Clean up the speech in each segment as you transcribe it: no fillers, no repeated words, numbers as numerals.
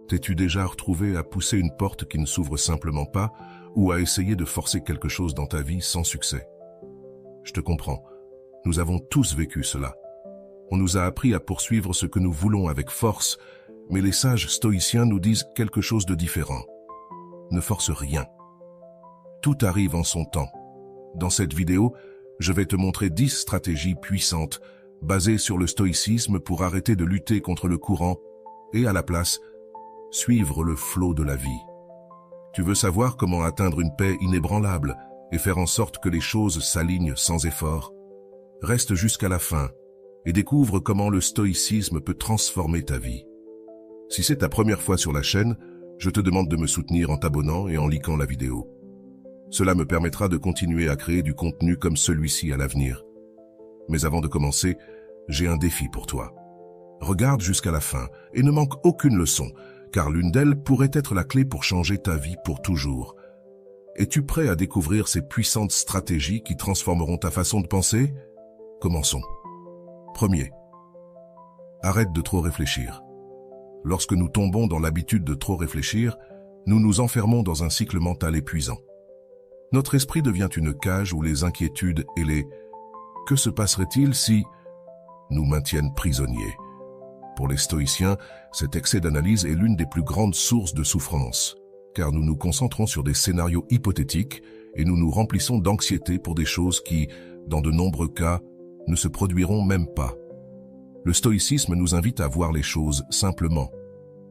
T'es-tu déjà retrouvé à pousser une porte qui ne s'ouvre simplement pas ou à essayer de forcer quelque chose dans ta vie sans succès? Je te comprends. Nous avons tous vécu cela. On nous a appris à poursuivre ce que nous voulons avec force, mais les sages stoïciens nous disent quelque chose de différent. Ne force rien. Tout arrive en son temps. Dans cette vidéo, je vais te montrer 10 stratégies puissantes basées sur le stoïcisme pour arrêter de lutter contre le courant et à la place, suivre le flot de la vie. Tu veux savoir comment atteindre une paix inébranlable et faire en sorte que les choses s'alignent sans effort? Reste jusqu'à la fin et découvre comment le stoïcisme peut transformer ta vie. Si c'est ta première fois sur la chaîne, je te demande de me soutenir en t'abonnant et en likant la vidéo. Cela me permettra de continuer à créer du contenu comme celui-ci à l'avenir. Mais avant de commencer, j'ai un défi pour toi. Regarde jusqu'à la fin et ne manque aucune leçon, car l'une d'elles pourrait être la clé pour changer ta vie pour toujours. Es-tu prêt à découvrir ces puissantes stratégies qui transformeront ta façon de penser? Commençons. Premier, arrête de trop réfléchir. Lorsque nous tombons dans l'habitude de trop réfléchir, nous nous enfermons dans un cycle mental épuisant. Notre esprit devient une cage où les inquiétudes et les « que se passerait-il si » nous maintiennent prisonniers. Pour les stoïciens, cet excès d'analyse est l'une des plus grandes sources de souffrance, car nous nous concentrons sur des scénarios hypothétiques et nous nous remplissons d'anxiété pour des choses qui, dans de nombreux cas, ne se produiront même pas. Le stoïcisme nous invite à voir les choses simplement.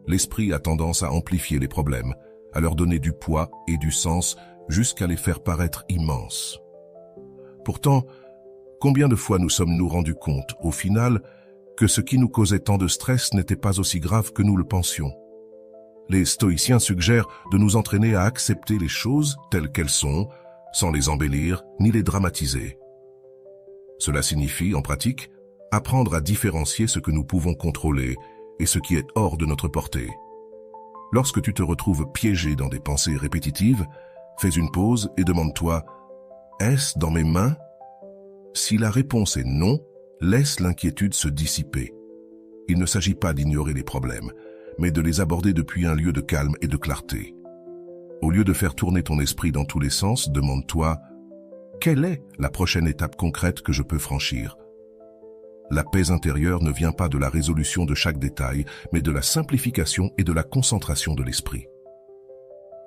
L'esprit a tendance à amplifier les problèmes, à leur donner du poids et du sens jusqu'à les faire paraître immenses. Pourtant, combien de fois nous sommes-nous rendus compte, au final, que ce qui nous causait tant de stress n'était pas aussi grave que nous le pensions? Les stoïciens suggèrent de nous entraîner à accepter les choses telles qu'elles sont, sans les embellir ni les dramatiser. Cela signifie, en pratique, apprendre à différencier ce que nous pouvons contrôler et ce qui est hors de notre portée. Lorsque tu te retrouves piégé dans des pensées répétitives, fais une pause et demande-toi « Est-ce dans mes mains ?» Si la réponse est non, laisse l'inquiétude se dissiper. Il ne s'agit pas d'ignorer les problèmes, mais de les aborder depuis un lieu de calme et de clarté. Au lieu de faire tourner ton esprit dans tous les sens, demande-toi « Quelle est la prochaine étape concrète que je peux franchir ?» La paix intérieure ne vient pas de la résolution de chaque détail, mais de la simplification et de la concentration de l'esprit.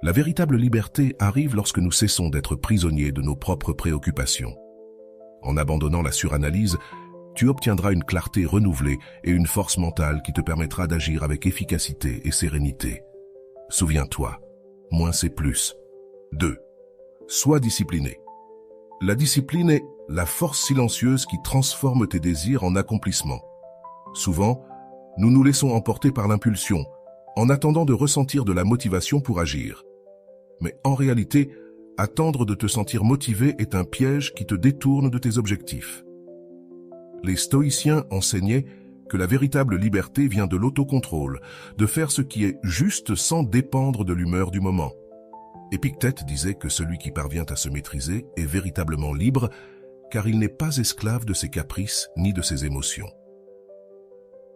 La véritable liberté arrive lorsque nous cessons d'être prisonniers de nos propres préoccupations. En abandonnant la suranalyse, tu obtiendras une clarté renouvelée et une force mentale qui te permettra d'agir avec efficacité et sérénité. Souviens-toi, moins c'est plus. 2. Sois discipliné. La discipline est la force silencieuse qui transforme tes désirs en accomplissement. Souvent, nous nous laissons emporter par l'impulsion, en attendant de ressentir de la motivation pour agir. Mais en réalité, attendre de te sentir motivé est un piège qui te détourne de tes objectifs. Les stoïciens enseignaient que la véritable liberté vient de l'autocontrôle, de faire ce qui est juste sans dépendre de l'humeur du moment. Épictète disait que celui qui parvient à se maîtriser est véritablement libre, car il n'est pas esclave de ses caprices ni de ses émotions.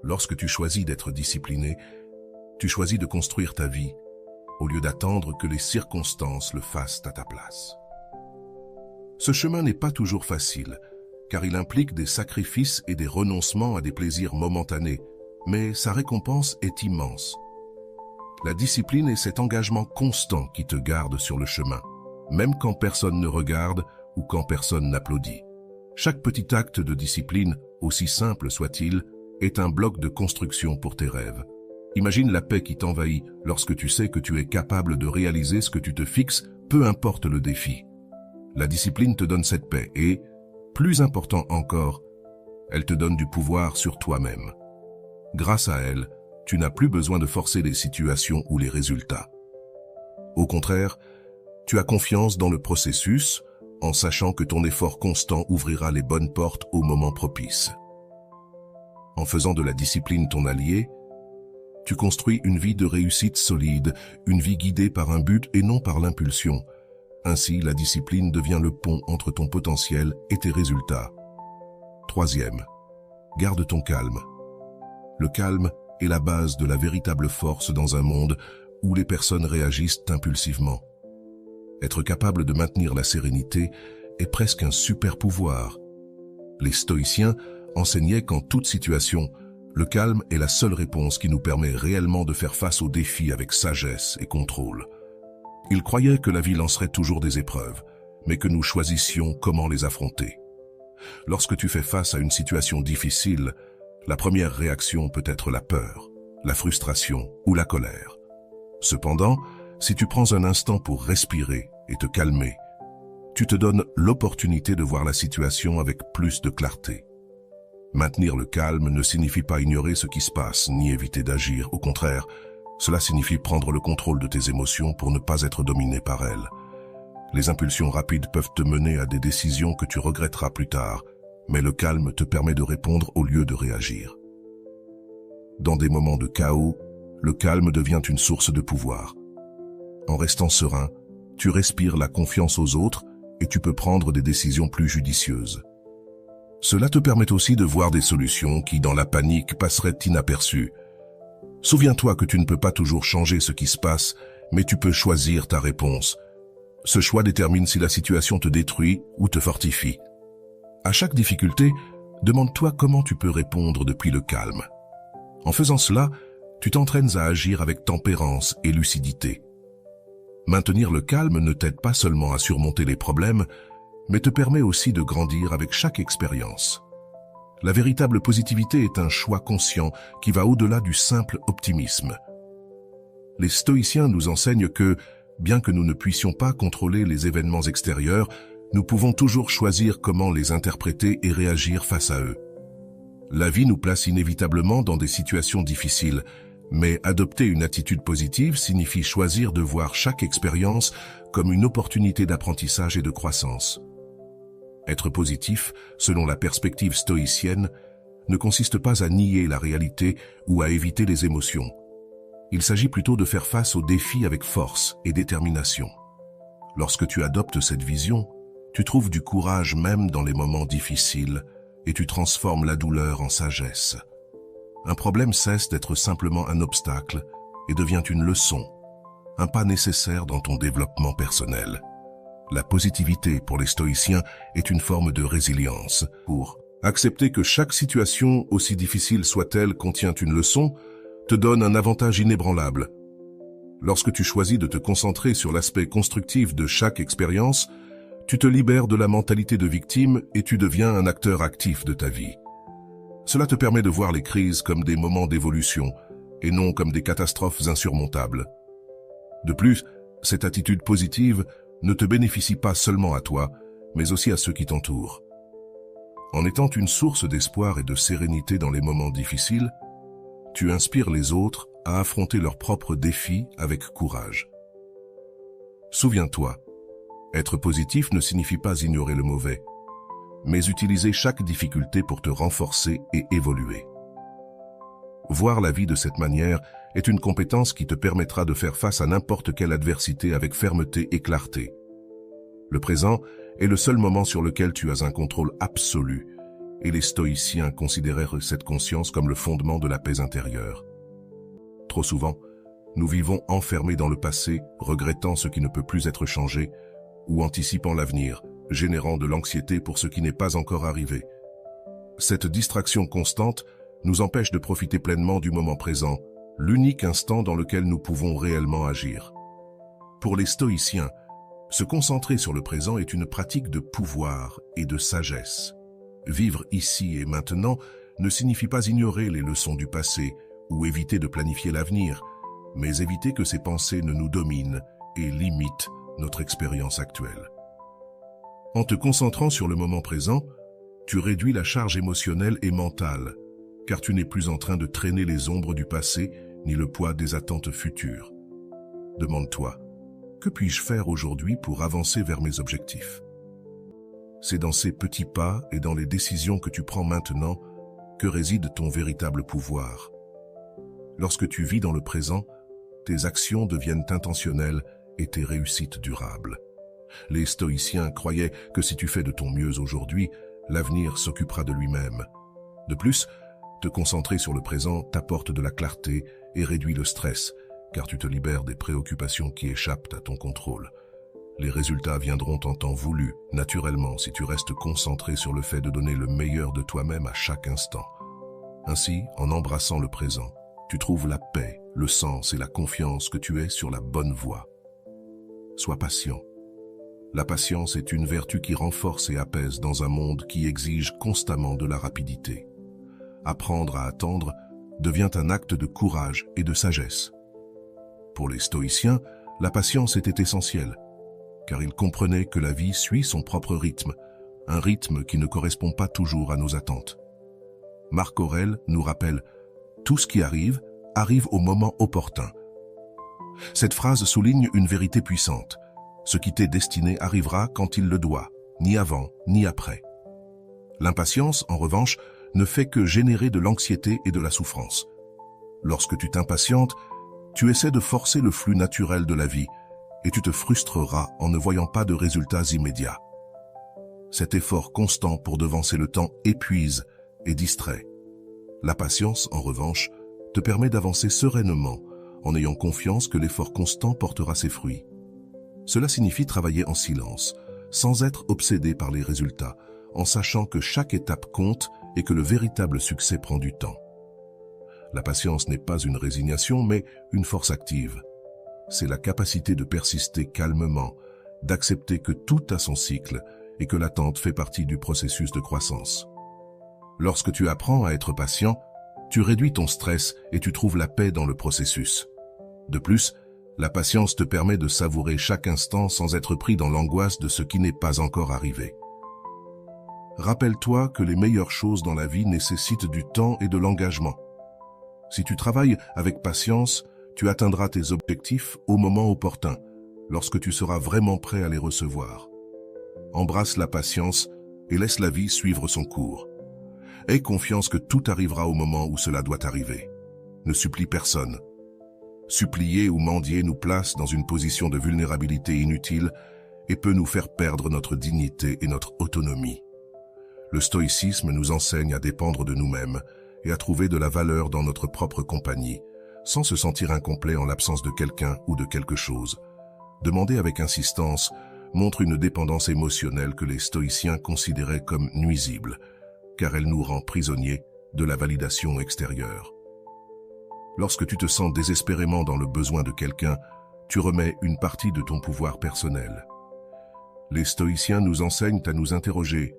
Lorsque tu choisis d'être discipliné, tu choisis de construire ta vie, au lieu d'attendre que les circonstances le fassent à ta place. Ce chemin n'est pas toujours facile, car il implique des sacrifices et des renoncements à des plaisirs momentanés, mais sa récompense est immense. La discipline est cet engagement constant qui te garde sur le chemin, même quand personne ne regarde ou quand personne n'applaudit. Chaque petit acte de discipline, aussi simple soit-il, est un bloc de construction pour tes rêves. Imagine la paix qui t'envahit lorsque tu sais que tu es capable de réaliser ce que tu te fixes, peu importe le défi. La discipline te donne cette paix et, plus important encore, elle te donne du pouvoir sur toi-même. Grâce à elle, tu n'as plus besoin de forcer les situations ou les résultats. Au contraire, tu as confiance dans le processus en sachant que ton effort constant ouvrira les bonnes portes au moment propice. En faisant de la discipline ton allié, tu construis une vie de réussite solide, une vie guidée par un but et non par l'impulsion. Ainsi, la discipline devient le pont entre ton potentiel et tes résultats. 3e, garde ton calme. Le calme est la base de la véritable force dans un monde où les personnes réagissent impulsivement. Être capable de maintenir la sérénité est presque un super pouvoir. Les stoïciens enseignaient qu'en toute situation, le calme est la seule réponse qui nous permet réellement de faire face aux défis avec sagesse et contrôle. Ils croyaient que la vie lancerait toujours des épreuves, mais que nous choisissions comment les affronter. Lorsque tu fais face à une situation difficile, la première réaction peut être la peur, la frustration ou la colère. Cependant, si tu prends un instant pour respirer et te calmer, tu te donnes l'opportunité de voir la situation avec plus de clarté. Maintenir le calme ne signifie pas ignorer ce qui se passe, ni éviter d'agir. Au contraire, cela signifie prendre le contrôle de tes émotions pour ne pas être dominé par elles. Les impulsions rapides peuvent te mener à des décisions que tu regretteras plus tard, mais le calme te permet de répondre au lieu de réagir. Dans des moments de chaos, le calme devient une source de pouvoir. En restant serein, tu respires la confiance aux autres et tu peux prendre des décisions plus judicieuses. Cela te permet aussi de voir des solutions qui, dans la panique, passeraient inaperçues. Souviens-toi que tu ne peux pas toujours changer ce qui se passe, mais tu peux choisir ta réponse. Ce choix détermine si la situation te détruit ou te fortifie. À chaque difficulté, demande-toi comment tu peux répondre depuis le calme. En faisant cela, tu t'entraînes à agir avec tempérance et lucidité. Maintenir le calme ne t'aide pas seulement à surmonter les problèmes, mais te permet aussi de grandir avec chaque expérience. La véritable positivité est un choix conscient qui va au-delà du simple optimisme. Les stoïciens nous enseignent que, bien que nous ne puissions pas contrôler les événements extérieurs, nous pouvons toujours choisir comment les interpréter et réagir face à eux. La vie nous place inévitablement dans des situations difficiles, mais adopter une attitude positive signifie choisir de voir chaque expérience comme une opportunité d'apprentissage et de croissance. Être positif, selon la perspective stoïcienne, ne consiste pas à nier la réalité ou à éviter les émotions. Il s'agit plutôt de faire face aux défis avec force et détermination. Lorsque tu adoptes cette vision, tu trouves du courage même dans les moments difficiles et tu transformes la douleur en sagesse. Un problème cesse d'être simplement un obstacle et devient une leçon, un pas nécessaire dans ton développement personnel. La positivité pour les stoïciens est une forme de résilience. Pour accepter que chaque situation, aussi difficile soit-elle, contient une leçon, te donne un avantage inébranlable. Lorsque tu choisis de te concentrer sur l'aspect constructif de chaque expérience, tu te libères de la mentalité de victime et tu deviens un acteur actif de ta vie. Cela te permet de voir les crises comme des moments d'évolution et non comme des catastrophes insurmontables. De plus, cette attitude positive ne te bénéficie pas seulement à toi, mais aussi à ceux qui t'entourent. En étant une source d'espoir et de sérénité dans les moments difficiles, tu inspires les autres à affronter leurs propres défis avec courage. Souviens-toi, être positif ne signifie pas ignorer le mauvais, mais utiliser chaque difficulté pour te renforcer et évoluer. Voir la vie de cette manière est une compétence qui te permettra de faire face à n'importe quelle adversité avec fermeté et clarté. Le présent est le seul moment sur lequel tu as un contrôle absolu, et les stoïciens considérèrent cette conscience comme le fondement de la paix intérieure. Trop souvent, nous vivons enfermés dans le passé, regrettant ce qui ne peut plus être changé, ou anticipant l'avenir, générant de l'anxiété pour ce qui n'est pas encore arrivé. Cette distraction constante nous empêche de profiter pleinement du moment présent, l'unique instant dans lequel nous pouvons réellement agir. Pour les stoïciens, se concentrer sur le présent est une pratique de pouvoir et de sagesse. Vivre ici et maintenant ne signifie pas ignorer les leçons du passé ou éviter de planifier l'avenir, mais éviter que ces pensées ne nous dominent et limitent notre expérience actuelle. En te concentrant sur le moment présent, tu réduis la charge émotionnelle et mentale, car tu n'es plus en train de traîner les ombres du passé ni le poids des attentes futures. Demande-toi, que puis-je faire aujourd'hui pour avancer vers mes objectifs? C'est dans ces petits pas et dans les décisions que tu prends maintenant que réside ton véritable pouvoir. Lorsque tu vis dans le présent, tes actions deviennent intentionnelles et tes réussites durables. Les stoïciens croyaient que si tu fais de ton mieux aujourd'hui, l'avenir s'occupera de lui-même. De plus, Te concentrer sur le présent t'apporte de la clarté et réduit le stress, car tu te libères des préoccupations qui échappent à ton contrôle. Les résultats viendront en temps voulu, naturellement, si tu restes concentré sur le fait de donner le meilleur de toi-même à chaque instant. Ainsi, en embrassant le présent, tu trouves la paix, le sens et la confiance que tu es sur la bonne voie. Sois patient. La patience est une vertu qui renforce et apaise dans un monde qui exige constamment de la rapidité. Apprendre à attendre devient un acte de courage et de sagesse. Pour les stoïciens, la patience était essentielle, car ils comprenaient que la vie suit son propre rythme, un rythme qui ne correspond pas toujours à nos attentes. Marc Aurèle nous rappelle « Tout ce qui arrive, arrive au moment opportun ». Cette phrase souligne une vérité puissante. Ce qui t'est destiné arrivera quand il le doit, ni avant, ni après. L'impatience, en revanche, ne fait que générer de l'anxiété et de la souffrance. Lorsque tu t'impatientes, tu essaies de forcer le flux naturel de la vie et tu te frustreras en ne voyant pas de résultats immédiats. Cet effort constant pour devancer le temps épuise et distrait. La patience, en revanche, te permet d'avancer sereinement en ayant confiance que l'effort constant portera ses fruits. Cela signifie travailler en silence, sans être obsédé par les résultats, en sachant que chaque étape compte et que le véritable succès prend du temps. La patience n'est pas une résignation, mais une force active. C'est la capacité de persister calmement, d'accepter que tout a son cycle et que l'attente fait partie du processus de croissance. Lorsque tu apprends à être patient, tu réduis ton stress et tu trouves la paix dans le processus. De plus, la patience te permet de savourer chaque instant sans être pris dans l'angoisse de ce qui n'est pas encore arrivé. Rappelle-toi que les meilleures choses dans la vie nécessitent du temps et de l'engagement. Si tu travailles avec patience, tu atteindras tes objectifs au moment opportun, lorsque tu seras vraiment prêt à les recevoir. Embrasse la patience et laisse la vie suivre son cours. Aie confiance que tout arrivera au moment où cela doit arriver. Ne supplie personne. Supplier ou mendier nous place dans une position de vulnérabilité inutile et peut nous faire perdre notre dignité et notre autonomie. Le stoïcisme nous enseigne à dépendre de nous-mêmes et à trouver de la valeur dans notre propre compagnie, sans se sentir incomplet en l'absence de quelqu'un ou de quelque chose. Demander avec insistance montre une dépendance émotionnelle que les stoïciens considéraient comme nuisible, car elle nous rend prisonniers de la validation extérieure. Lorsque tu te sens désespérément dans le besoin de quelqu'un, tu remets une partie de ton pouvoir personnel. Les stoïciens nous enseignent à nous interroger.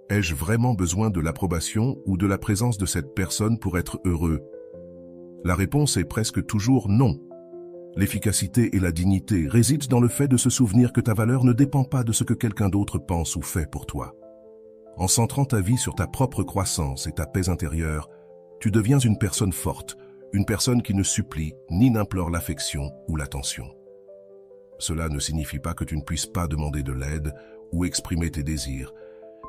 Ai-je vraiment besoin de l'approbation ou de la présence de cette personne pour être heureux? La réponse est presque toujours non. L'efficacité et la dignité résident dans le fait de se souvenir que ta valeur ne dépend pas de ce que quelqu'un d'autre pense ou fait pour toi. En centrant ta vie sur ta propre croissance et ta paix intérieure, tu deviens une personne forte, une personne qui ne supplie ni n'implore l'affection ou l'attention. Cela ne signifie pas que tu ne puisses pas demander de l'aide ou exprimer tes désirs,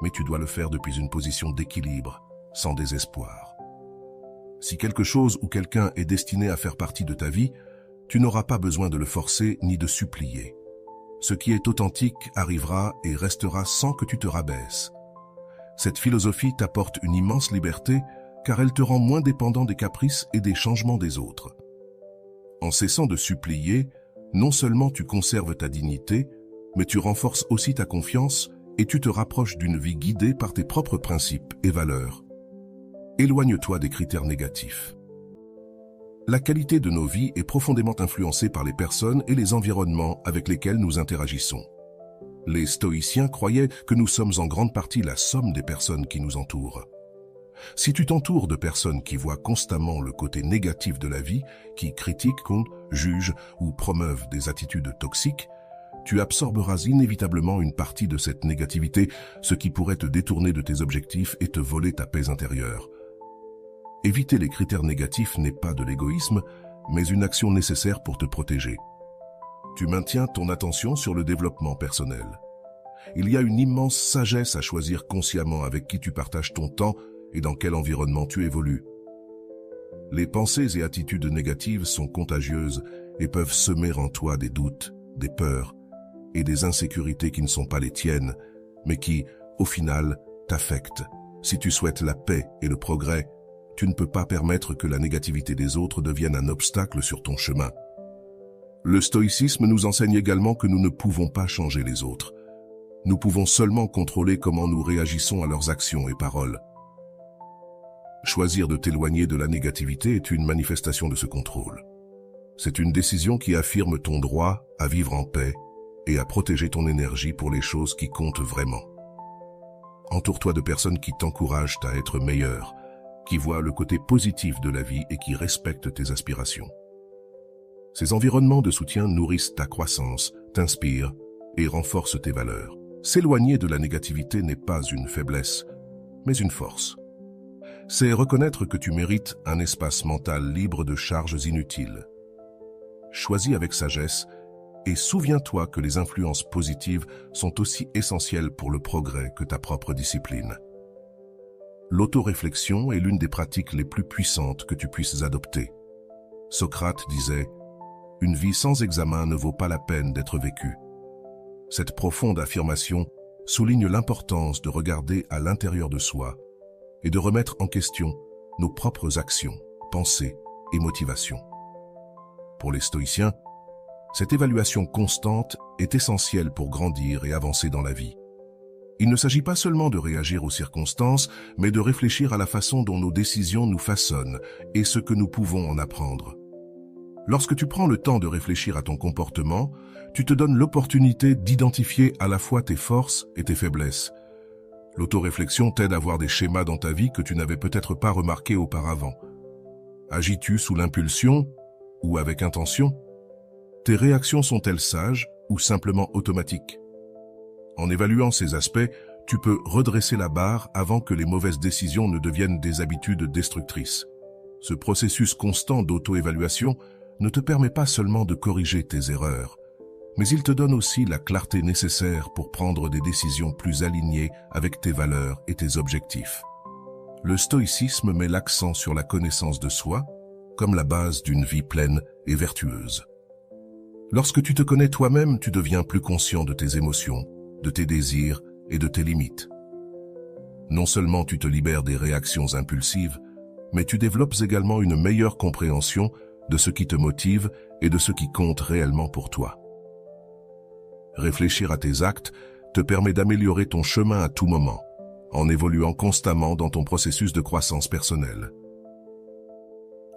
mais tu dois le faire depuis une position d'équilibre, sans désespoir. Si quelque chose ou quelqu'un est destiné à faire partie de ta vie, tu n'auras pas besoin de le forcer ni de supplier. Ce qui est authentique arrivera et restera sans que tu te rabaisses. Cette philosophie t'apporte une immense liberté car elle te rend moins dépendant des caprices et des changements des autres. En cessant de supplier, non seulement tu conserves ta dignité, mais tu renforces aussi ta confiance et tu te rapproches d'une vie guidée par tes propres principes et valeurs. Éloigne-toi des critères négatifs. La qualité de nos vies est profondément influencée par les personnes et les environnements avec lesquels nous interagissons. Les stoïciens croyaient que nous sommes en grande partie la somme des personnes qui nous entourent. Si tu t'entoures de personnes qui voient constamment le côté négatif de la vie, qui critiquent, jugent ou promeuvent des attitudes toxiques, tu absorberas inévitablement une partie de cette négativité, ce qui pourrait te détourner de tes objectifs et te voler ta paix intérieure. Éviter les critères négatifs n'est pas de l'égoïsme, mais une action nécessaire pour te protéger. Tu maintiens ton attention sur le développement personnel. Il y a une immense sagesse à choisir consciemment avec qui tu partages ton temps et dans quel environnement tu évolues. Les pensées et attitudes négatives sont contagieuses et peuvent semer en toi des doutes, des peurs et des insécurités qui ne sont pas les tiennes, mais qui, au final, t'affectent. Si tu souhaites la paix et le progrès, tu ne peux pas permettre que la négativité des autres devienne un obstacle sur ton chemin. Le stoïcisme nous enseigne également que nous ne pouvons pas changer les autres. Nous pouvons seulement contrôler comment nous réagissons à leurs actions et paroles. Choisir de t'éloigner de la négativité est une manifestation de ce contrôle. C'est une décision qui affirme ton droit à vivre en paix et à protéger ton énergie pour les choses qui comptent vraiment. Entoure-toi de personnes qui t'encouragent à être meilleur, qui voient le côté positif de la vie et qui respectent tes aspirations. Ces environnements de soutien nourrissent ta croissance, t'inspirent et renforcent tes valeurs. S'éloigner de la négativité n'est pas une faiblesse, mais une force. C'est reconnaître que tu mérites un espace mental libre de charges inutiles. Choisis avec sagesse et souviens-toi que les influences positives sont aussi essentielles pour le progrès que ta propre discipline. L'autoréflexion est l'une des pratiques les plus puissantes que tu puisses adopter. Socrate disait « Une vie sans examen ne vaut pas la peine d'être vécue ». Cette profonde affirmation souligne l'importance de regarder à l'intérieur de soi et de remettre en question nos propres actions, pensées et motivations. Pour les stoïciens, cette évaluation constante est essentielle pour grandir et avancer dans la vie. Il ne s'agit pas seulement de réagir aux circonstances, mais de réfléchir à la façon dont nos décisions nous façonnent et ce que nous pouvons en apprendre. Lorsque tu prends le temps de réfléchir à ton comportement, tu te donnes l'opportunité d'identifier à la fois tes forces et tes faiblesses. L'autoréflexion t'aide à voir des schémas dans ta vie que tu n'avais peut-être pas remarqués auparavant. Agis-tu sous l'impulsion ou avec intention? Tes réactions sont-elles sages ou simplement automatiques? En évaluant ces aspects, tu peux redresser la barre avant que les mauvaises décisions ne deviennent des habitudes destructrices. Ce processus constant d'auto-évaluation ne te permet pas seulement de corriger tes erreurs, mais il te donne aussi la clarté nécessaire pour prendre des décisions plus alignées avec tes valeurs et tes objectifs. Le stoïcisme met l'accent sur la connaissance de soi comme la base d'une vie pleine et vertueuse. Lorsque tu te connais toi-même, tu deviens plus conscient de tes émotions, de tes désirs et de tes limites. Non seulement tu te libères des réactions impulsives, mais tu développes également une meilleure compréhension de ce qui te motive et de ce qui compte réellement pour toi. Réfléchir à tes actes te permet d'améliorer ton chemin à tout moment, en évoluant constamment dans ton processus de croissance personnelle.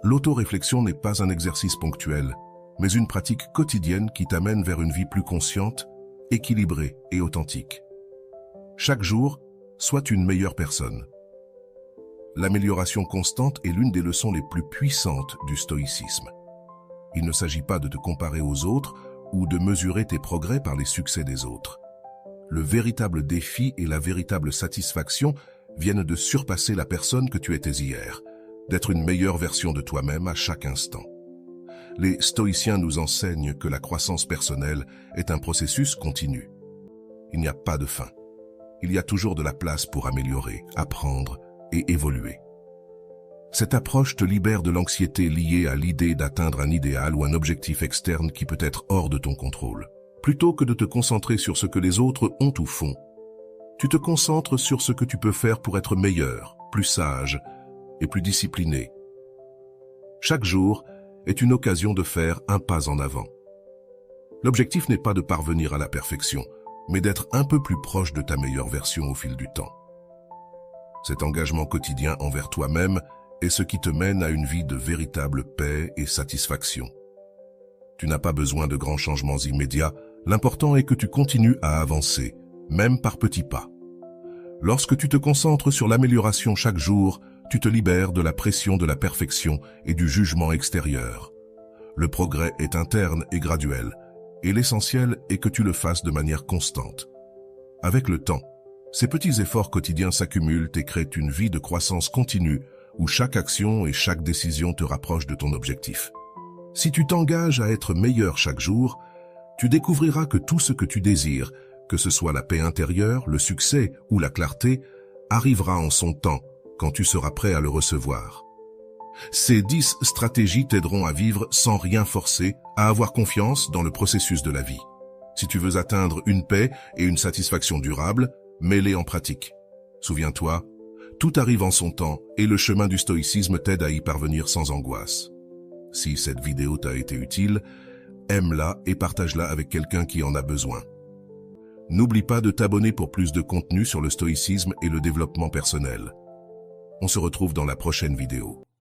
L'autoréflexion n'est pas un exercice ponctuel, mais une pratique quotidienne qui t'amène vers une vie plus consciente, équilibrée et authentique. Chaque jour, sois une meilleure personne. L'amélioration constante est l'une des leçons les plus puissantes du stoïcisme. Il ne s'agit pas de te comparer aux autres ou de mesurer tes progrès par les succès des autres. Le véritable défi et la véritable satisfaction viennent de surpasser la personne que tu étais hier, d'être une meilleure version de toi-même à chaque instant. Les stoïciens nous enseignent que la croissance personnelle est un processus continu. Il n'y a pas de fin. Il y a toujours de la place pour améliorer, apprendre et évoluer. Cette approche te libère de l'anxiété liée à l'idée d'atteindre un idéal ou un objectif externe qui peut être hors de ton contrôle. Plutôt que de te concentrer sur ce que les autres ont ou font, tu te concentres sur ce que tu peux faire pour être meilleur, plus sage et plus discipliné. Chaque jour est une occasion de faire un pas en avant. L'objectif n'est pas de parvenir à la perfection, mais d'être un peu plus proche de ta meilleure version au fil du temps. Cet engagement quotidien envers toi-même est ce qui te mène à une vie de véritable paix et satisfaction. Tu n'as pas besoin de grands changements immédiats, l'important est que tu continues à avancer, même par petits pas. Lorsque tu te concentres sur l'amélioration chaque jour, tu te libères de la pression de la perfection et du jugement extérieur. Le progrès est interne et graduel, et l'essentiel est que tu le fasses de manière constante. Avec le temps, ces petits efforts quotidiens s'accumulent et créent une vie de croissance continue où chaque action et chaque décision te rapprochent de ton objectif. Si tu t'engages à être meilleur chaque jour, tu découvriras que tout ce que tu désires, que ce soit la paix intérieure, le succès ou la clarté, arrivera en son temps quand tu seras prêt à le recevoir. Ces 10 stratégies t'aideront à vivre sans rien forcer, à avoir confiance dans le processus de la vie. Si tu veux atteindre une paix et une satisfaction durable, mets-les en pratique. Souviens-toi, Tout arrive en son temps et le chemin du stoïcisme t'aide à y parvenir sans angoisse. Si cette vidéo t'a été utile, aime-la et partage-la avec quelqu'un qui en a besoin. N'oublie pas de t'abonner pour plus de contenu sur le stoïcisme et le développement personnel. On se retrouve dans la prochaine vidéo.